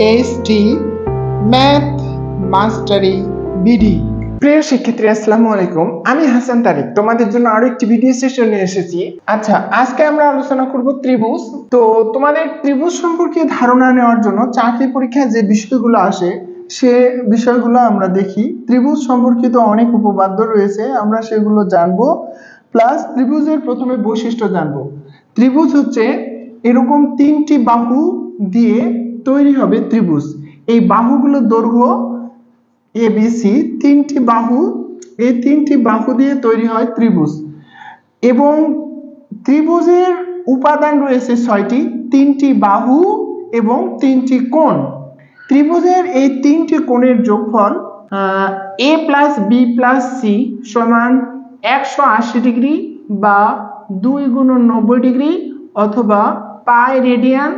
ST math মাস্টারি BD. প্রিয় শিক্ষার্থী, আসসালামু আলাইকুম। আমি হাসান তারিক তোমাদের জন্য আরো একটি ভিডিও সেশন নিয়ে এসেছি। আচ্ছা, আজকে আমরা আলোচনা করব ত্রিভুজ। তো তোমাদের ত্রিভুজ সম্পর্কে ধারণা নেওয়ার জন্য চাকরি পরীক্ষায় যে বিষয়গুলো আসে সে বিষয়গুলো আমরা দেখি। ত্রিভুজ সম্পর্কিত অনেক উপপাদ্য রয়েছে, আমরা সেগুলো জানবো। প্লাস ত্রিভুজের প্রথমে বৈশিষ্ট্য জানবো। ত্রিভুজ হচ্ছে এরকম তিনটি বাহু দিয়ে তৈরি হবে ত্রিভুজ। এই বাহুগুলোর দৈর্ঘ্য ABC, তিনটি বাহু, এই তিনটি বাহু দিয়ে তৈরি হয় ত্রিভুজ। এবং ত্রিভুজের উপাদান রয়েছে ছয়টি, তিনটি বাহু এবং তিনটি কোণ। ত্রিভুজের এই তিনটি কোণের যোগফল A plus B plus C সমান 180 ডিগ্রি বা 2 গুণ 90 ডিগ্রি অথবা পাই রেডিয়ান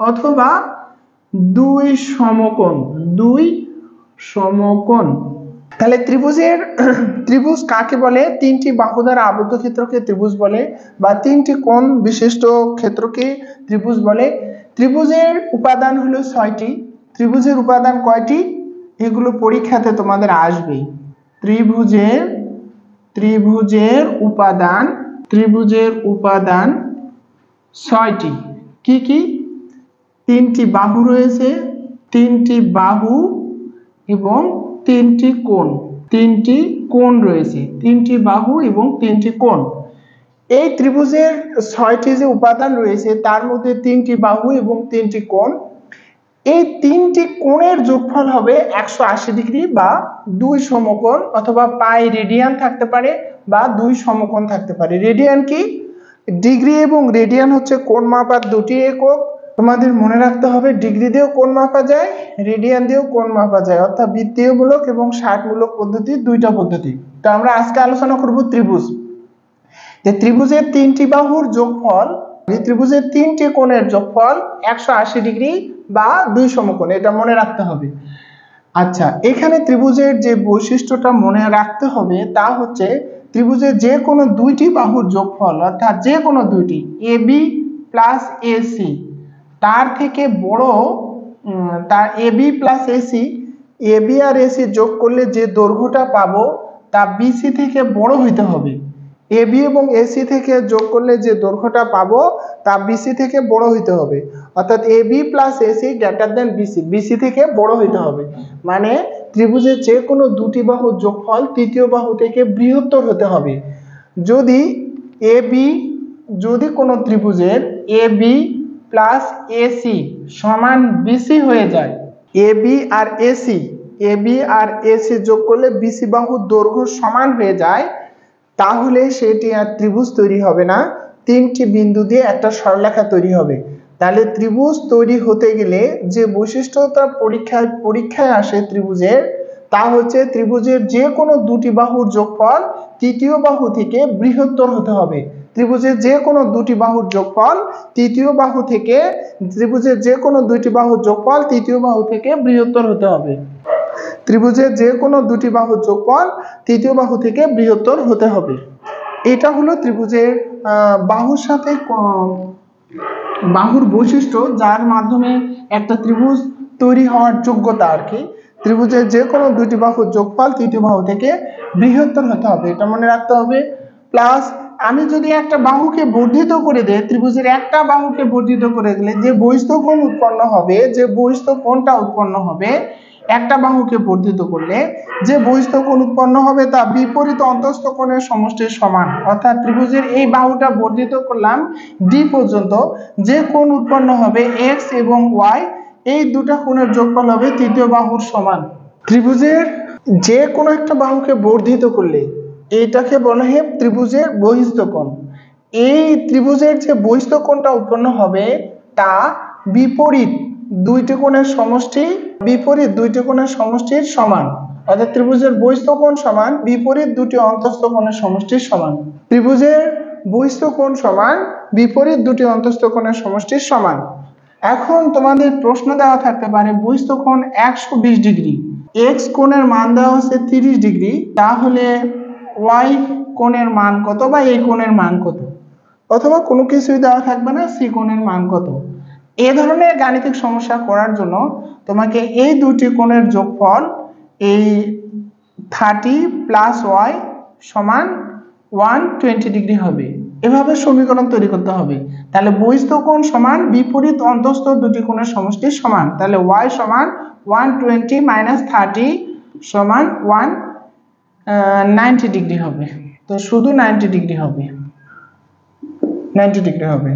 অথবা 2 সমকোণ। তাহলে ত্রিভুজ কাকে বলে? তিনটি বাহু দ্বারা আবদ্ধ ক্ষেত্রকে ত্রিভুজ বলে, বা তিনটি কোণ বিশিষ্ট ক্ষেত্রকে ত্রিভুজ বলে। ত্রিভুজের উপাদান হলো ছয়টি। ত্রিভুজের উপাদান কয়টি? এগুলো পরীক্ষাতে তোমাদের আসবে। ত্রিভুজের উপাদান ছয়টি। কি কি? তিনটি বাহু রয়েছে, তিনটি বাহু এবং তিনটি কোণ রয়েছে, তিনটি বাহু এবং তিনটি কোণ। এই ত্রিভুজের ছয়টি যে উপাদান রয়েছে তার মধ্যে তিনটি বাহু এবং তিনটি কোণ। এই তিনটি কোণের যোগফল হবে 180 ডিগ্রি বা 2 সমকোণ অথবা পাই রেডিয়ান থাকতে পারে বা 2 সমকোণ থাকতে পারে। রেডিয়ান কি? ডিগ্রি এবং রেডিয়ান হচ্ছে কোণ মাপার দুটি একক। তোমাদের মনে রাখতে হবে, ডিগ্রি দিয়েও কোণ মাপা যায়, রেডিয়ান দিয়েও কোণ মাপা যায়, অর্থাৎ বৃত্তীয়মূলক এবং ষাটমূলক পদ্ধতি, দুইটা পদ্ধতি। তো আমরা আজকে আলোচনা করব ত্রিভুজ। যে ত্রিভুজের তিনটি বাহুর যোগফল, ত্রিভুজের তিনটি কোণের যোগফল 180 ডিগ্রি বা 2 সমকোণ, এটা মনে রাখতে হবে। আচ্ছা, এখানে ত্রিভুজের যে বৈশিষ্ট্যটা মনে রাখতে হবে তা হচ্ছে ত্রিভুজের যে কোনো দুইটি বাহুর যোগফল, অর্থাৎ যে কোনো দুইটি AB প্লাস AC তার থেকে বড়, তার AB প্লাস AC, AB আর AC যোগ করলে যে দৈর্ঘ্যটা পাবো তা BC থেকে বড় হইতে হবে। AB এবং AC থেকে যোগ করলে যে দৈর্ঘ্যটা পাবো তা BC থেকে বড় হইতে হবে, অর্থাৎ AB plus AC greater than BC, BC থেকে বড় হইতে হবে। মানে ত্রিভুজের যে কোনো দুটি বাহুর যোগফল তৃতীয় বাহু থেকে বৃহত্তর হতে হবে। যদি কোনো ত্রিভুজের AB প্লাস AC সমান BC হয়ে যায়, AB আর AC যোগ করলে BC বাহুর দৈর্ঘ্য সমান হয়ে যায়, তাহলে সেটি আর ত্রিভুজ তৈরি হবে না, তিনটি বিন্দু দিয়ে একটা সরলরেখা তৈরি হবে। তাহলে ত্রিভুজ তৈরি হতে গেলে যে বৈশিষ্ট্যটা পরীক্ষায় আসে ত্রিভুজের, তা হচ্ছে ত্রিভুজের যে কোনো দুটি বাহুর যোগফল তৃতীয় বাহু থেকে বৃহত্তর হতে হবে। ত্রিভুজের যে কোনো দুটি বাহুর যোগফল তৃতীয় বাহু থেকে বৃহত্তর হতে হবে। ত্রিভুজের যে কোনো দুটি বাহুর যোগফল তৃতীয় বাহু থেকে বৃহত্তর হতে হবে। এটা হলো ত্রিভুজের বাহুর বৈশিষ্ট্য, যার মাধ্যমে একটা ত্রিভুজ তৈরি হওয়ার যোগ্যতা আর কি। ত্রিভুজের যে কোনো দুটি বাহুর যোগফল তৃতীয় বাহু থেকে বৃহত্তর হতে হবে, এটা মনে রাখতে হবে। প্লাস আমি যদি একটা বাহুকে বর্ধিত করে দেই, ত্রিভুজের একটা বাহুকে বর্ধিত করে দিলে যে বহিস্থ কোণ উৎপন্ন হবে, একটা বাহুকে বর্ধিত করলে যে বহিস্থ কোণ উৎপন্ন হবে তা বিপরীত অন্তঃস্থ কোণের সমষ্টির সমান। অর্থাৎ ত্রিভুজের এই বাহুটা বর্ধিত করলাম D পর্যন্ত, যে কোণ উৎপন্ন হবে X এবং Y, এই দুটা কোণের যোগফল হবে তৃতীয় বাহুর সমান। ত্রিভুজের যে কোনো একটা বাহুকে বর্ধিত করলে এটাকে বলা হয় ত্রিভুজের বহিস্থ কোণ। এই ত্রিভুজের যে বহিস্থ কোণটা উৎপন্ন হবে তা বিপরীত দুইটি কোণের সমষ্টির সমান। অর্থাৎ ত্রিভুজের বহিস্থ কোণ সমান বিপরীত দুটি অন্তঃস্থ কোণের সমষ্টির সমান। ত্রিভুজের বহিস্থ কোণ সমান বিপরীত দুটি অন্তঃস্থ কোণের সমষ্টির সমান। এখন তোমাদের প্রশ্ন দেওয়া থাকতে পারে, বহিস্থ কোণ 120 ডিগ্রি, X কোণের মান দেওয়া হচ্ছে 30 ডিগ্রি, তাহলে Y কোণের মান কত বা এই কোণের মান কত? অথবা কোনো কিছুই দেওয়া থাকবে না, C কোণের মান কত? এই ধরনের গাণিতিক সমস্যা করার জন্য তোমাকে এই দুটি কোণের যোগফল এই 30 + y = 120 ডিগ্রি হবে। এভাবে সমীকরণ তৈরি করতে হবে। তাহলে বহিস্থ কোণ সমান বিপরীত অন্তঃস্থ দুটি কোণের সমষ্টি সমান। তাহলে y সমান 120 - 30 সমান 190 ডিগ্রি হবে। তো শুধু 90 ডিগ্রি হবে, 90 ডিগ্রি হবে।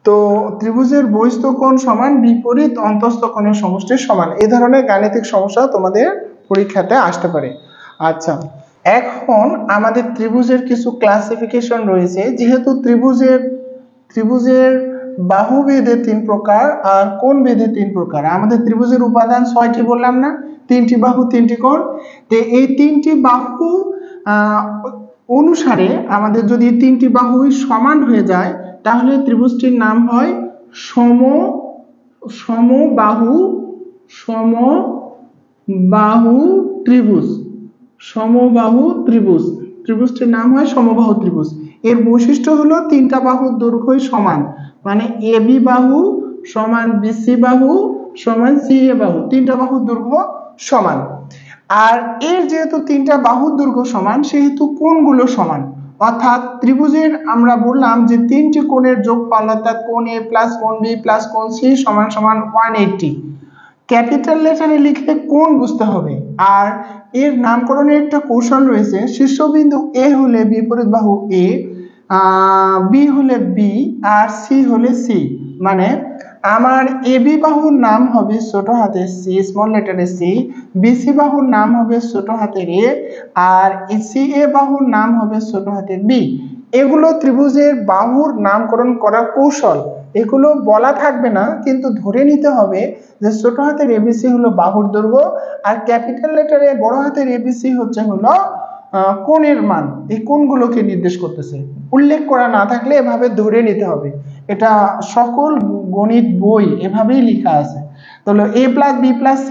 তো ত্রিভুজের বহিস্থ কোণ সমান বিপরীত অন্তঃস্থ কোণের সমষ্টির সমান। এই ধরনের গাণিতিক সমস্যা তোমাদের পরীক্ষাতে আসতে পারে। আচ্ছা, এখন আমাদের ত্রিভুজের কিছু ক্লাসিফিকেশন রয়েছে। যেহেতু ত্রিভুজের বাহু ভেদে 3 প্রকার আর কোণ ভেদে 3 প্রকার। আমাদের ত্রিভুজের উপাদান 6টি বললাম না, 3টি বাহু 3টি কোণ। তো এই 3টি বাহু অনুসারে আমাদের যদি 3টি বাহু সমান হয়ে যায় তাহলে ত্রিভুজটির নাম হয় সমবাহু ত্রিভুজ। সমবাহু ত্রিভুজ, ত্রিভুজটির নাম হয় সমবাহু ত্রিভুজ। এর বৈশিষ্ট্য হলো 3টা বাহুর দৈর্ঘ্যই সমান, মানে AB বাহু সমান BC বাহু সমান CA বাহু, 3টা বাহুর দৈর্ঘ্য সমান। আর এর যেহেতু 3টা বাহুর দৈর্ঘ্য সমান সেহেতু কোণগুলো সমান। অর্থাৎ ত্রিভুজের আমরা বললাম যে 3টি কোণের যোগফল অর্থাৎ কোণ A + কোণ B + কোণ C = 180। ক্যাপিটাল লেটারে লিখে কোণ বুঝতে হবে। আর এর নামকরণের একটা কৌশল রয়েছে। শীর্ষবিন্দু A হলে বিপরীত বাহু A, B হলে B আর C হলে C। মানে আমার AB বাহুর নাম হবে ছোট হাতের C, স্মল লেটারে C, BC বাহুর নাম হবে ছোট হাতের A আর CA বাহুর নাম হবে ছোট হাতের B। এগুলো ত্রিভুজের বাহুর নামকরণ করার কৌশল। এগুলো বলা থাকবে না, কিন্তু ধরে নিতে হবে যে ছোট হাতের ABC হলো বাহুর দৈর্ঘ্য আর ক্যাপিটাল লেটারে বড় হাতের ABC হলো কোণের মান। এই কোণগুলোকে নির্দেশ করতেছে। উল্লেখ করা না থাকলে এভাবে ধরে নিতে হবে। এটা সকল গণিত বই এভাবেই লেখা আছে। তাহলে A + B + C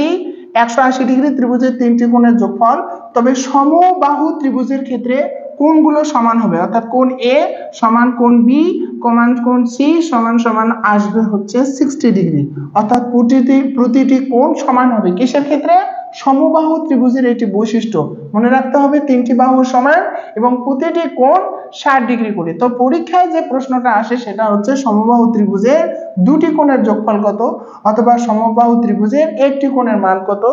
180 ডিগ্রি ত্রিভুজের 3টি কোণের যোগফল। তবে সমবাহু ত্রিভুজের ক্ষেত্রে কোণগুলো সমান হবে, অর্থাৎ কোণ A সমান কোণ B সমান কোণ C সমান আসবে হচ্ছে 60 ডিগ্রি। অর্থাৎ প্রতিটি কোণ সমান হবে। কিসের ক্ষেত্রে? সমবাহু ত্রিভুজের এটি বৈশিষ্ট্য। মনে রাখতে হবে 3টি বাহু সমান এবং প্রতিটি কোণ 60 ডিগ্রি করে। তো পরীক্ষায় যে প্রশ্নটা আসে সেটা হচ্ছে সমবাহু ত্রিভুজের দুটি কোণের যোগফল কত, অথবা সমবাহু ত্রিভুজের একটি কোণের মান কত।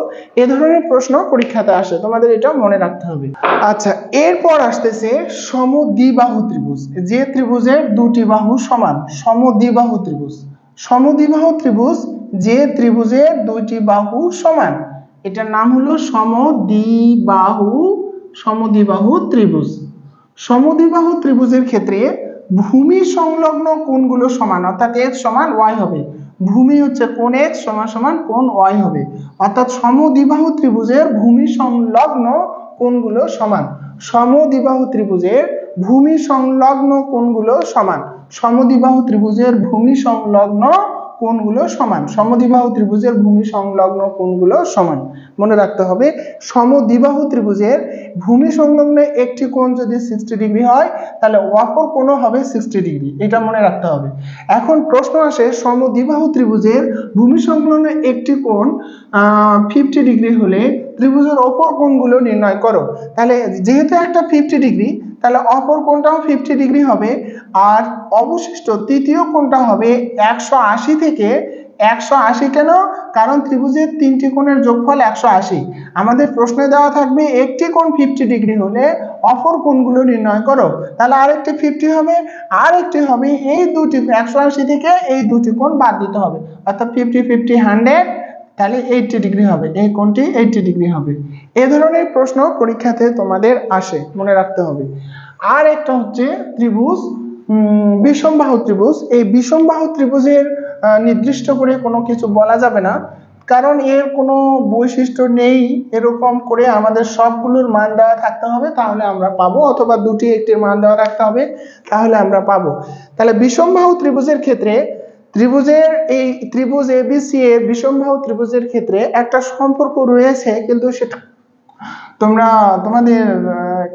এই ধরনের প্রশ্ন পরীক্ষাতে আসে, তোমাদের এটা মনে রাখতে হবে। আচ্ছা, এরপর আসতেছে সমদ্বিবাহু ত্রিভুজ। যে ত্রিভুজের দুটি বাহু সমান, সমদ্বিবাহু ত্রিভুজ। সমদ্বিবাহু ত্রিভুজ যে ত্রিভুজের দুটি বাহু সমান, এটার নাম হলো সমদ্বিবাহু ত্রিভুজ। সমদ্বিবাহু ত্রিভুজের ক্ষেত্রে ভূমি সংলগ্ন কোণগুলো সমান, অর্থাৎ x সমান y হবে। ভূমি হচ্ছে কোণ x সমান কোণ y হবে। অর্থাৎ সমদ্বিবাহু ত্রিভুজের ভূমি সংলগ্ন কোণগুলো সমান। সমদ্বিবাহু ত্রিভুজের ভূমি সংলগ্ন কোণগুলো সমান। সমদ্বিবাহু ত্রিভুজের ভূমি সংলগ্ন কোণগুলো সমান। সমদ্বিবাহু ত্রিভুজের ভূমি সংলগ্ন কোণগুলো সমান। মনে রাখতে হবে সমদ্বিবাহু ত্রিভুজের ভূমি সংলগ্ন একটি কোণ যদি 60 ডিগ্রি হয় তাহলে অপর কোণও হবে 60 ডিগ্রি। এটা মনে রাখতে হবে। এখন প্রশ্ন আসে সমদ্বিবাহু ত্রিভুজের ভূমি সংলগ্ন একটি কোণ 50 ডিগ্রি হলে ত্রিভুজের অপর কোণগুলো নির্ণয় করো। তাহলে যেহেতু একটা 50 ডিগ্রি তাহলে অপর কোণটাও 50 ডিগ্রি হবে। আর অবশিষ্ট তৃতীয় কোণটা হবে 180 থেকে 180। কেন? কারণ ত্রিভুজের 3টি কোণের যোগফল 180। আমাদের প্রশ্নে দেওয়া থাকবে একটি কোণ 50 ডিগ্রি হলে অপর কোণগুলো নির্ণয় করো। তাহলে আরেকটি 50 হবে, আরেকটি হবে এই দুটি 180 থেকে এই দুটি কোণ বাদ দিতে হবে। অর্থাৎ 50 50 100, তাহলে 80 ডিগ্রি হবে। এই কোণটি 80 ডিগ্রি হবে। এই ধরনের প্রশ্ন পরীক্ষাতে তোমাদের আসে, মনে রাখতে হবে। আর একটা হচ্ছে ত্রিভুজ বিষমবাহু ত্রিভুজ। এই বিষমবাহু ত্রিভুজের নির্দিষ্ট করে কোনো কিছু বলা যাবে না, কারণ এর কোনো বৈশিষ্ট্য নেই এরকম করে আমাদের সবগুলোর মান দেওয়া থাকতে হবে তাহলে আমরা পাবো, অথবা দুটি একটির মান দেওয়া রাখতে হবে তাহলে আমরা পাবো। তাহলে বিষমবাহু ত্রিভুজের ক্ষেত্রে এই ত্রিভুজ ABC এর বিষমবাহু ত্রিভুজের ক্ষেত্রে একটা সম্পর্ক রয়েছে, কিন্তু সেটা তোমরা তোমাদের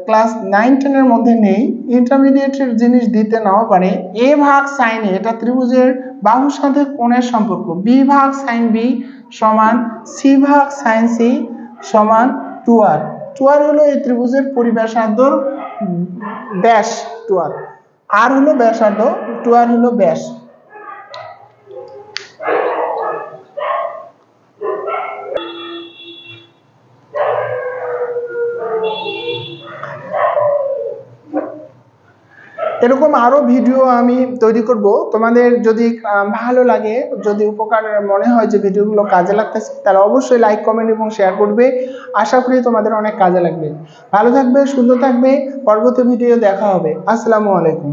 ক্লাস 9-10 এর মধ্যে নেই, ইন্টারমিডিয়েটের জিনিস দিতে নাও পারে। এ ভাগ সাইন এ, এটা ত্রিভুজের বাহুর সাথে কোণের সম্পর্ক। বি ভাগ সাইন বি সমান সি ভাগ সাইন সি সমান 2r। 2r হলো এই ত্রিভুজের পরিব্যাসার্ধ ব্যাস 2r, আর হলো ব্যাসার্ধ, 2r হলো ব্যাস। এরকম আরো ভিডিও আমি তৈরি করব। তোমাদের যদি ভালো লাগে, যদি উপকার মনে হয় যে ভিডিওগুলো কাজে লাগতেছে, তাহলে অবশ্যই লাইক, কমেন্ট এবং শেয়ার করবে। আশা করি তোমাদের অনেক কাজে লাগবে। ভালো থাকবে, সুন্দর থাকবে। পরবর্তী ভিডিও দেখা হবে। আসসালামু আলাইকুম।